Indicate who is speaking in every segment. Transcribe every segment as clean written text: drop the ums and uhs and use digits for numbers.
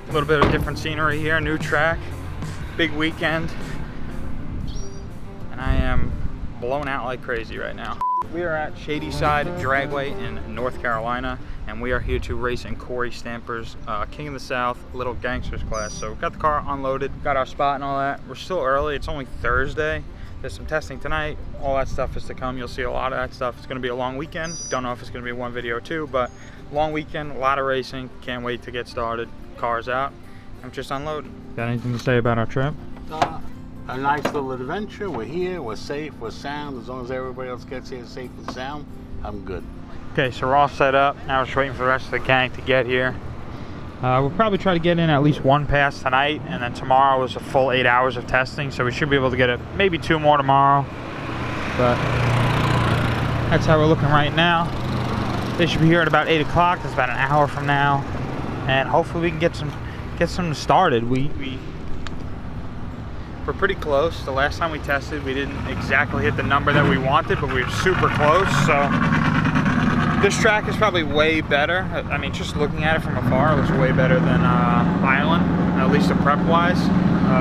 Speaker 1: A little bit of different scenery here, new track, big weekend, and I am blown out like crazy right now. We are at Shadyside Dragway in North Carolina, and we are here to race in Corey Stamper's King of the South Lil Gangsters class. So we got the car unloaded, got our spot and all that. We're still early, it's only Thursday. There's some testing tonight, all that stuff is to come. You'll see a lot of that stuff. It's gonna be a long weekend. Don't know if it's gonna be one video or two, but long weekend, a lot of racing. Can't wait to get started. Car's out, I'm just unloading. Got anything to say about our trip?
Speaker 2: A nice little adventure. We're here, we're safe, we're sound. As long as everybody else gets here safe and sound, I'm good.
Speaker 1: Okay, so we're all set up. Now we're just waiting for the rest of the gang to get here. We'll probably try to get in at least one pass tonight, and then tomorrow is a full 8 hours of testing, so we should be able to get it, maybe 2 more tomorrow. But that's how we're looking right now. They should be here at about 8 o'clock. That's about an hour from now, and hopefully we can get some started. We're pretty close. The last time we tested, we didn't exactly hit the number that we wanted, but we were super close. So this track is probably way better. I mean, just looking at it from afar, it looks way better than Island, at least the prep-wise.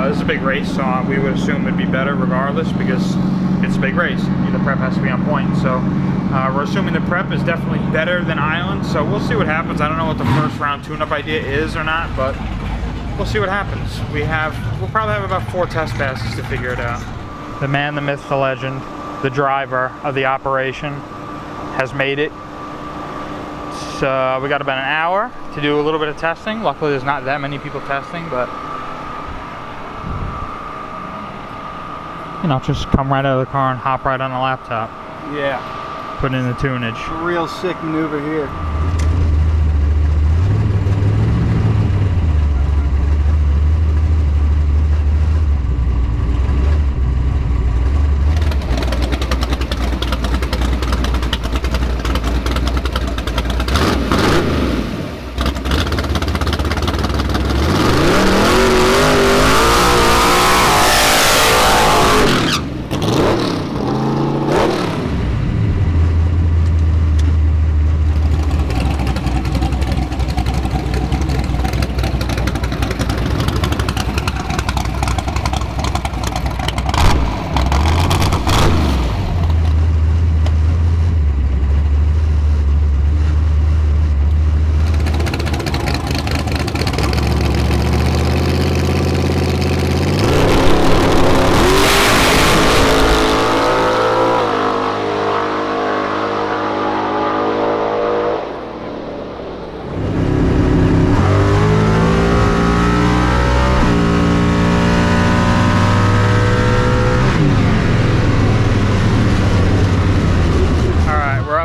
Speaker 1: This is a big race, so we would assume it'd be better regardless because it's a big race. The prep has to be on point. So we're assuming the prep is definitely better than Island. So we'll see what happens. I don't know what the first round tune-up idea is or not, but we'll see what happens. We'll probably have about 4 test passes to figure it out. The man, the myth, the legend, the driver of the operation has made it. So we got about an hour to do a little bit of testing. Luckily there's not that many people testing, but you know, just come right out of the car and hop right on the laptop.
Speaker 2: Yeah.
Speaker 1: Put in the tunage.
Speaker 2: Real sick maneuver here.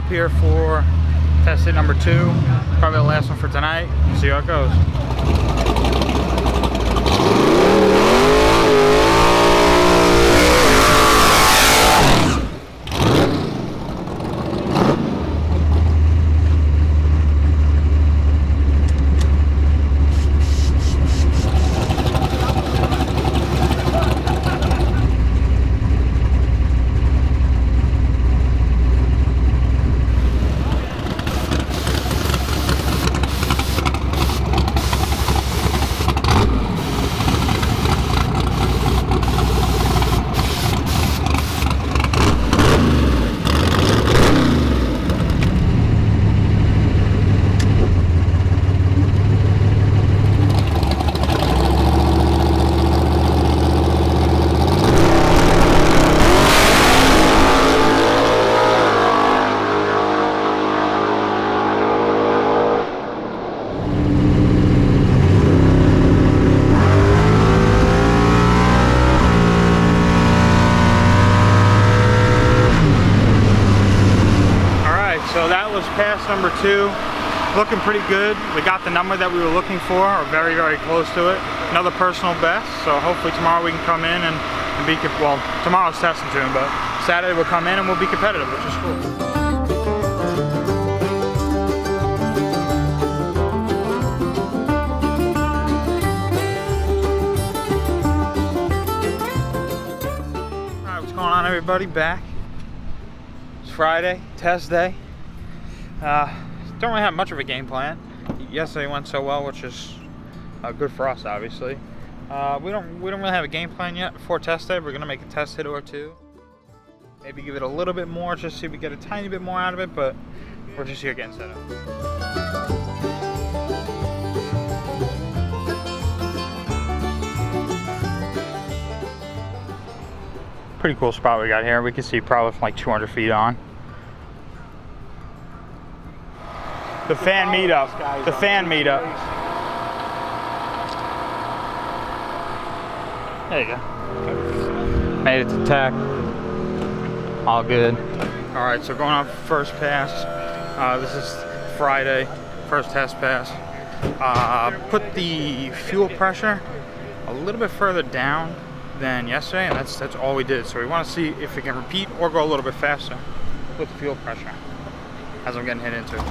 Speaker 1: Here for test hit number 2, probably the last one for tonight. See how it goes. Pass number 2, looking pretty good. We got the number that we were looking for, or very, very close to it. Another personal best, so hopefully tomorrow we can come in and be, well, tomorrow's testing tune, but Saturday we'll come in and we'll be competitive, which is cool. Alright, what's going on, everybody? Back. It's Friday, test day. Don't really have much of a game plan. Yesterday went so well, which is good for us, obviously. We don't really have a game plan yet for test day. We're gonna make a test hit or two. Maybe give it a little bit more, just see if we get a tiny bit more out of it, but we're just here getting set up. Pretty cool spot we got here. We can see probably from like 200 feet on. The fan meetup. The fan meetup. There you go. Made it to tech. All good. All right, so going on first pass. This is Friday, first test pass. Put the fuel pressure a little bit further down than yesterday, and that's all we did. So we want to see if we can repeat or go a little bit faster with the fuel pressure as I'm getting hit into it.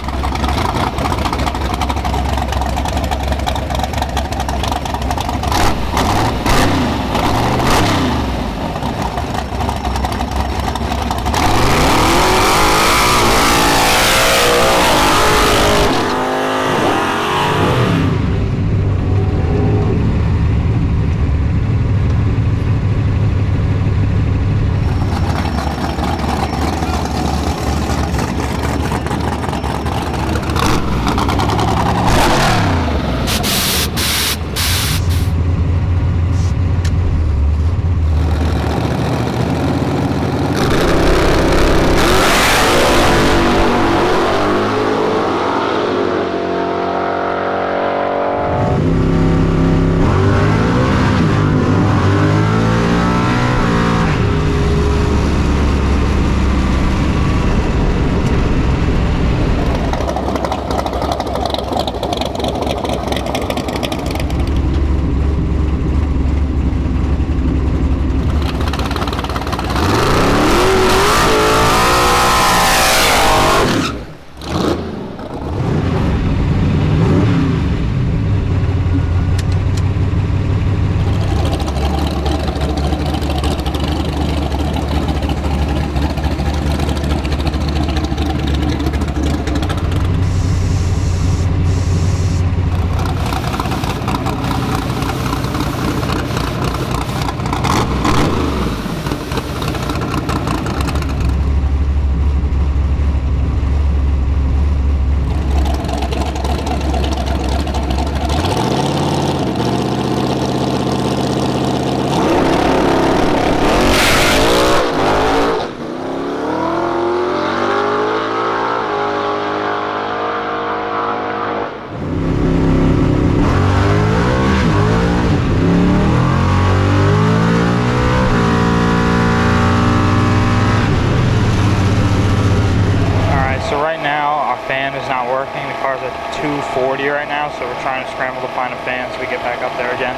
Speaker 1: Is not working. The car's at 240 right now, so we're trying to scramble to find a fan so we get back up there again.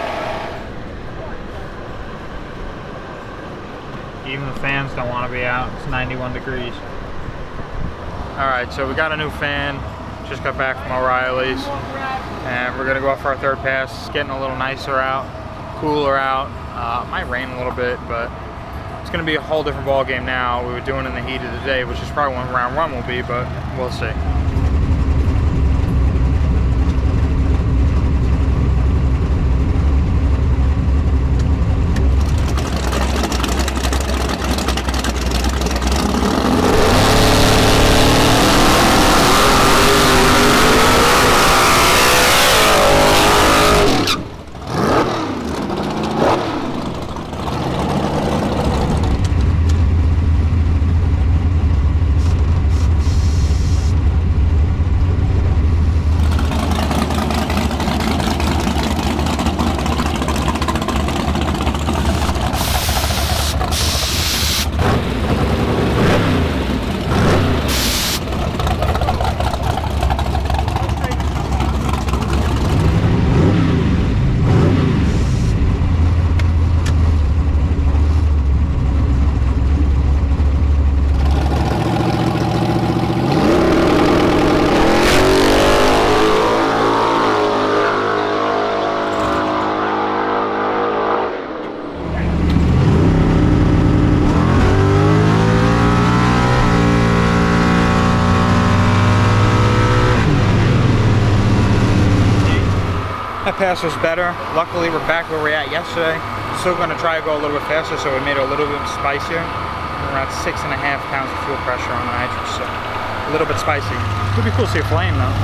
Speaker 1: Even the fans don't want to be out. It's 91 degrees. Alright, so we got a new fan. Just got back from O'Reilly's. And we're going to go out for our third pass. It's getting a little nicer out, cooler out. Might rain a little bit, but it's going to be a whole different ball game now. We were doing in the heat of the day, which is probably when round one will be, but we'll see. That pass was better. Luckily, we're back where we were at yesterday. Still going to try to go a little bit faster, so we made it a little bit spicier. Around 6.5 pounds of fuel pressure on the nitrous, so a little bit spicy. Would be cool to see a flame though.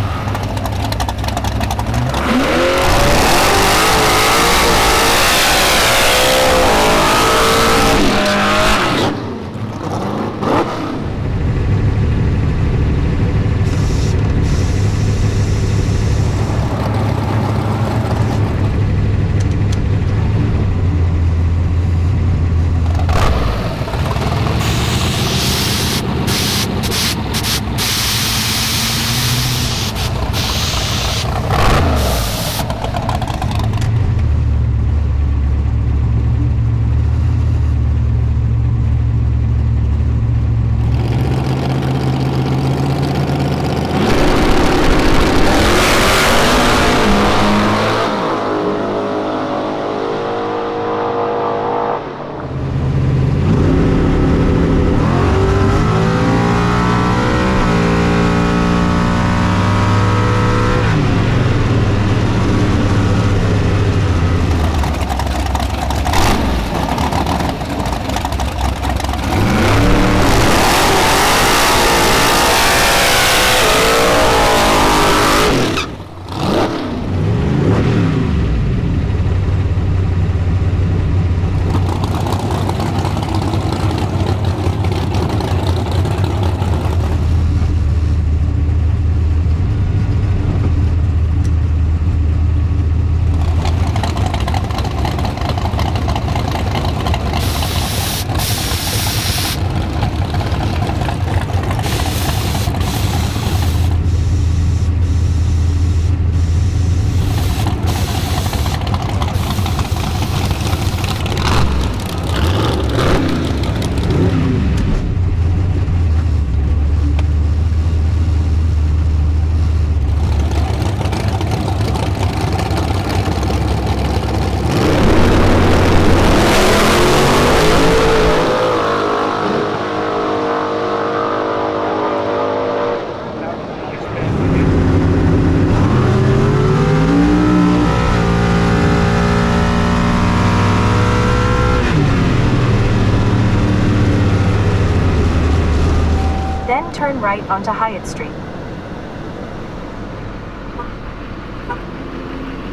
Speaker 3: Then turn right onto Hyatt Street.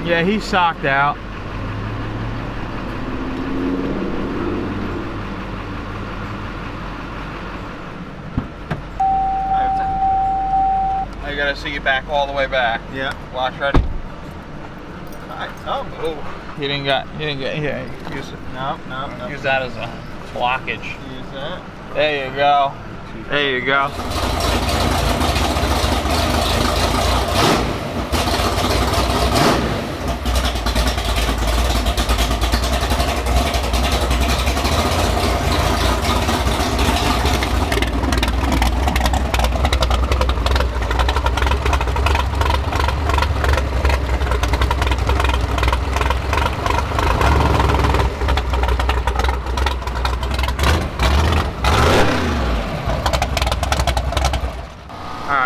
Speaker 1: Yeah, he's socked out. I gotta see you back all the way back.
Speaker 2: Yeah.
Speaker 1: Watch, ready?
Speaker 2: Oh.
Speaker 1: You didn't get here. Use it.
Speaker 2: No.
Speaker 1: Use that as a blockage.
Speaker 2: Use that.
Speaker 1: There you go. There you go.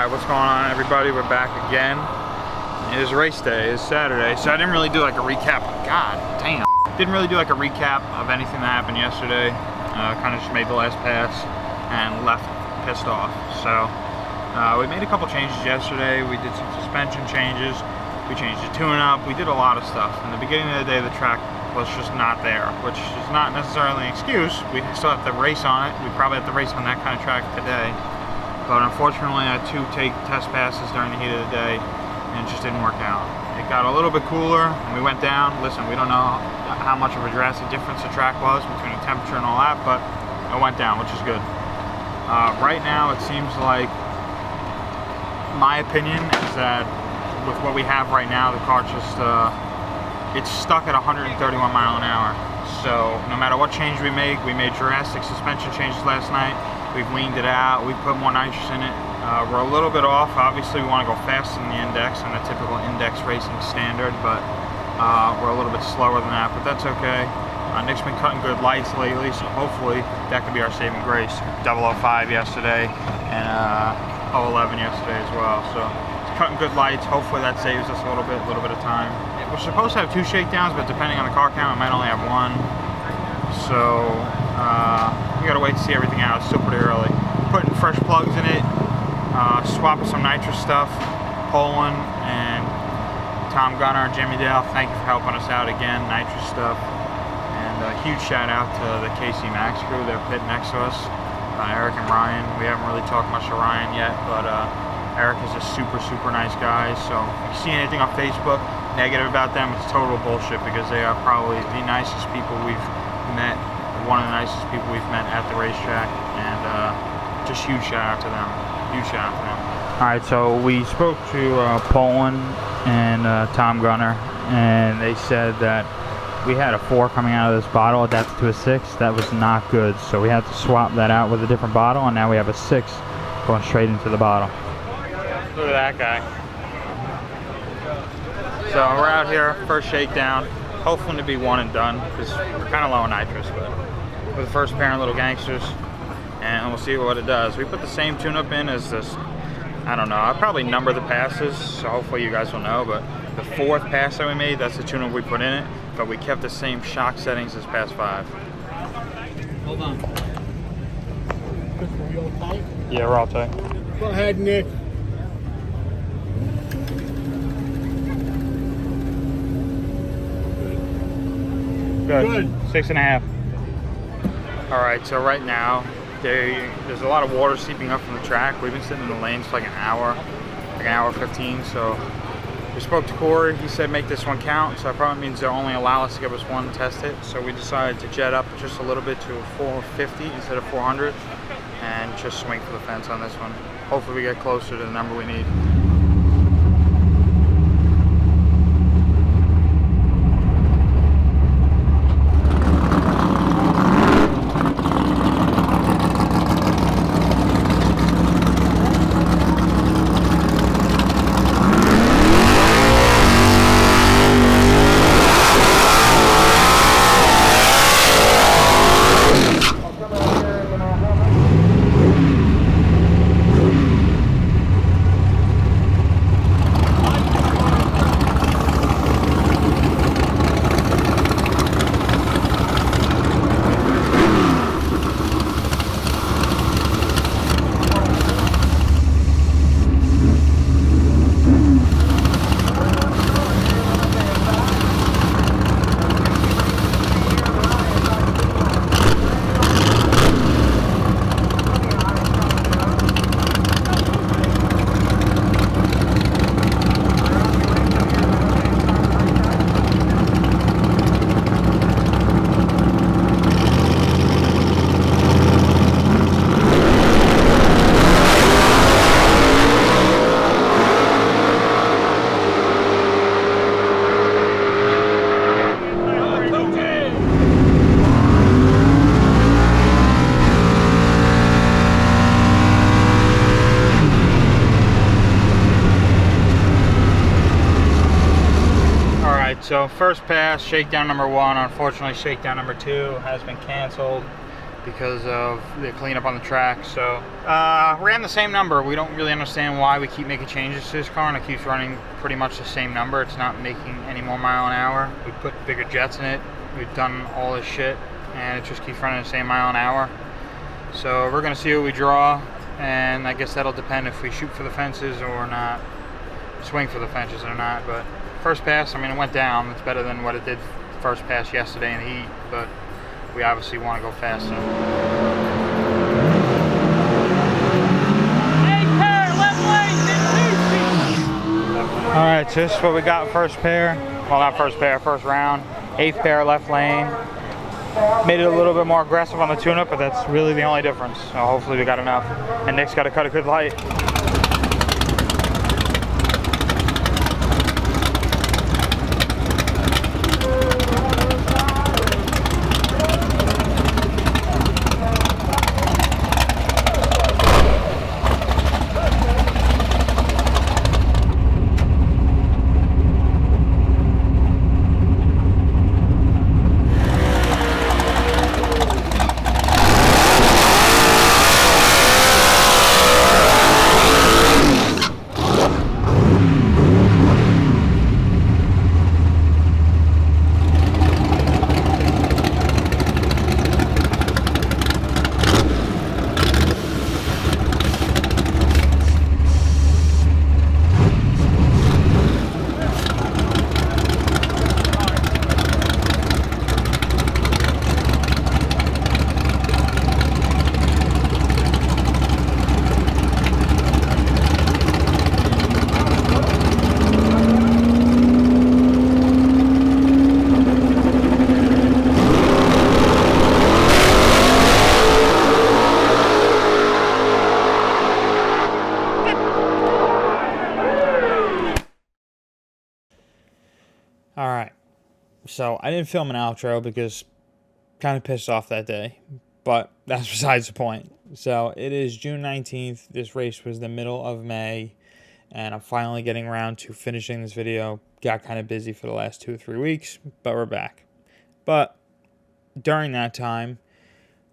Speaker 1: What's going on, everybody? We're back again. It is race day. It's Saturday, so I didn't really do like a recap. God damn. Didn't really do like a recap of anything that happened yesterday. Kind of just made the last pass and left pissed off. So we made a couple changes yesterday. We did some suspension changes. We changed the tune-up. We did a lot of stuff. In the beginning of the day, the track was just not there, which is not necessarily an excuse. We still have to race on it. We probably have to race on that kind of track today. But unfortunately, I had to take test passes during the heat of the day, and it just didn't work out. It got a little bit cooler, and we went down. Listen, we don't know how much of a drastic difference the track was between the temperature and all that, but it went down, which is good. Right now, it seems like, my opinion is that with what we have right now, the car just, it's stuck at 131 mile an hour. So no matter what change we make, we made drastic suspension changes last night. We've weaned it out. We put more nitrous in it. We're a little bit off. Obviously, we want to go faster than the index and the typical index racing standard, but we're a little bit slower than that. But that's okay. Nick's been cutting good lights lately, so hopefully that could be our saving grace. 005 yesterday and 011 yesterday as well. So it's cutting good lights. Hopefully that saves us a little bit of time. we're supposed to have 2 shakedowns, but depending on the car count, we might only have 1. So we gotta wait to see everything out. It's still pretty early. Putting fresh plugs in it, swapping some nitrous stuff. Poland and Tom Gunner, Jimmy Dale, thank you for helping us out again. Nitrous stuff. And a huge shout out to the KC Max crew. They're pit next to us. Eric and Ryan. We haven't really talked much to Ryan yet, but Eric is a super, super nice guy. So if you see anything on Facebook negative about them, it's total bullshit, because they are probably the nicest people we've met. One of the nicest people we've met at the racetrack. And just huge shout out to them. Huge shout out to them. Alright, so we spoke to Poland and Tom Gunner, and they said that we had a 4 coming out of this bottle adapted to a 6. That was not good, so we had to swap that out with a different bottle, and now we have a 6 going straight into the bottle. Look at that guy. So we're out here, first shakedown, hopefully to be 1 and done, because we're kind of low on nitrous, but with the first pair of Lil Gangsters, and we'll see what it does. We put the same tune-up in as this. I don't know, I'll probably number the passes, so hopefully you guys will know, but the 4th pass that we made, that's the tune-up we put in it, but we kept the same shock settings as pass 5.
Speaker 2: Hold on. Are you all tight?
Speaker 1: Yeah, we're all tight.
Speaker 2: Go ahead, Nick.
Speaker 1: Good. 6.5. Alright, so right now, there's a lot of water seeping up from the track. We've been sitting in the lanes for like an hour 15, so we spoke to Corey. He said make this one count, so that probably means they'll only allow us to give us 1 test hit. So we decided to jet up just a little bit to a 450 instead of 400 and just swing for the fence on this one. Hopefully we get closer to the number we need. So first pass, shakedown number 1. Unfortunately, shakedown number 2 has been canceled because of the cleanup on the track. So ran the same number. We don't really understand why we keep making changes to this car, and it keeps running pretty much the same number. It's not making any more mile an hour. We put bigger jets in it. We've done all this shit, and it just keeps running the same mile an hour. So we're gonna see what we draw, and I guess that'll depend if we shoot for the fences or not, swing for the fences or not. But first pass, I mean, it went down. It's better than what it did first pass yesterday in the heat, but we obviously want to go faster. All right, so this is what we got first pair. Well, not first pair, first round. 8th pair left lane. Made it a little bit more aggressive on the tune-up, but that's really the only difference. So hopefully we got enough. And Nick's got to cut a good light. So I didn't film an outro because kind of pissed off that day, but that's besides the point. So it is June 19th. This race was the middle of May, and I'm finally getting around to finishing this video. Got kind of busy for the last 2 or 3 weeks, but we're back. But during that time,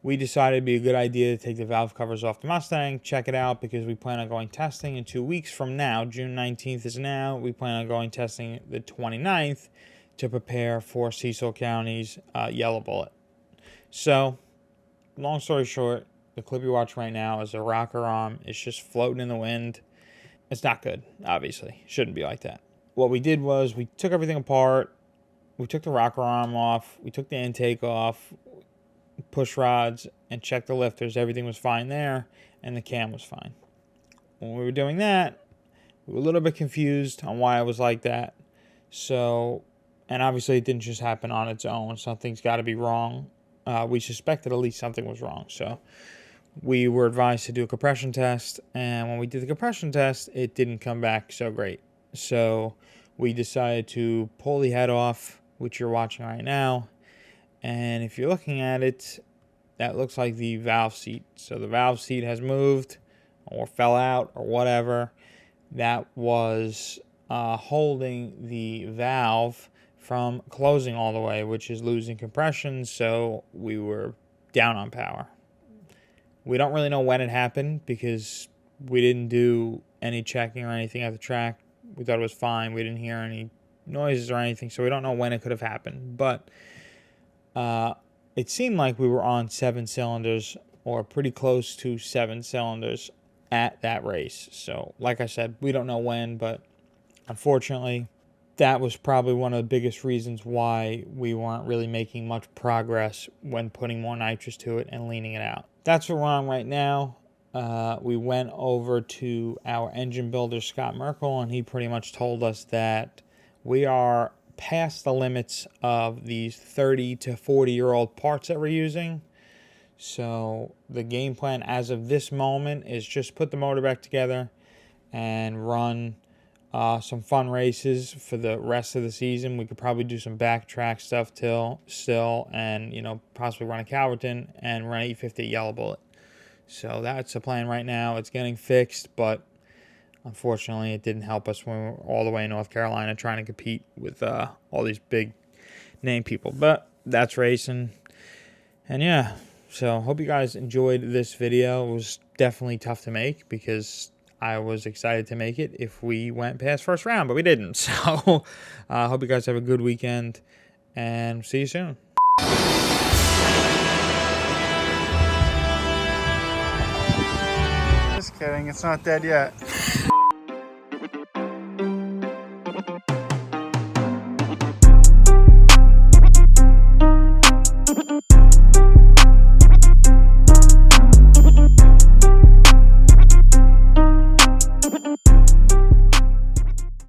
Speaker 1: we decided it'd be a good idea to take the valve covers off the Mustang, check it out, because we plan on going testing in 2 weeks from now. June 19th is now. We plan on going testing the 29th to prepare for Cecil County's Yellow Bullet. So, long story short, the clip you're watching right now is a rocker arm. It's just floating in the wind. It's not good, obviously. Shouldn't be like that. What we did was we took everything apart. We took the rocker arm off. We took the intake off, push rods, and checked the lifters. Everything was fine there, and the cam was fine. When we were doing that, we were a little bit confused on why it was like that. So, and obviously it didn't just happen on its own. Something's got to be wrong. We suspected at least something was wrong. So we were advised to do a compression test, and when we did the compression test, it didn't come back so great. So we decided to pull the head off, which you're watching right now. And if you're looking at it, that looks like the valve seat. So the valve seat has moved or fell out or whatever. That was holding the valve from closing all the way, which is losing compression. So we were down on power. We don't really know when it happened because we didn't do any checking or anything at the track. We thought it was fine. We didn't hear any noises or anything, so we don't know when it could have happened. But it seemed like we were on 7 cylinders or pretty close to 7 cylinders at that race. So, like I said, we don't know when, but unfortunately, that was probably one of the biggest reasons why we weren't really making much progress when putting more nitrous to it and leaning it out. That's what we're on right now. We went over to our engine builder, Scott Merkel, and he pretty much told us that we are past the limits of these 30 to 40-year-old parts that we're using. So the game plan as of this moment is just put the motor back together and run some fun races for the rest of the season. We could probably do some backtrack stuff still, and possibly run a Calverton and run 850 Yellow Bullet. So that's the plan right now. It's getting fixed, but unfortunately, it didn't help us when we were all the way in North Carolina trying to compete with all these big name people. But that's racing. And yeah, so hope you guys enjoyed this video. It was definitely tough to make because I was excited to make it if we went past first round, but we didn't. So I hope you guys have a good weekend, and see you soon. Just kidding. It's not dead yet.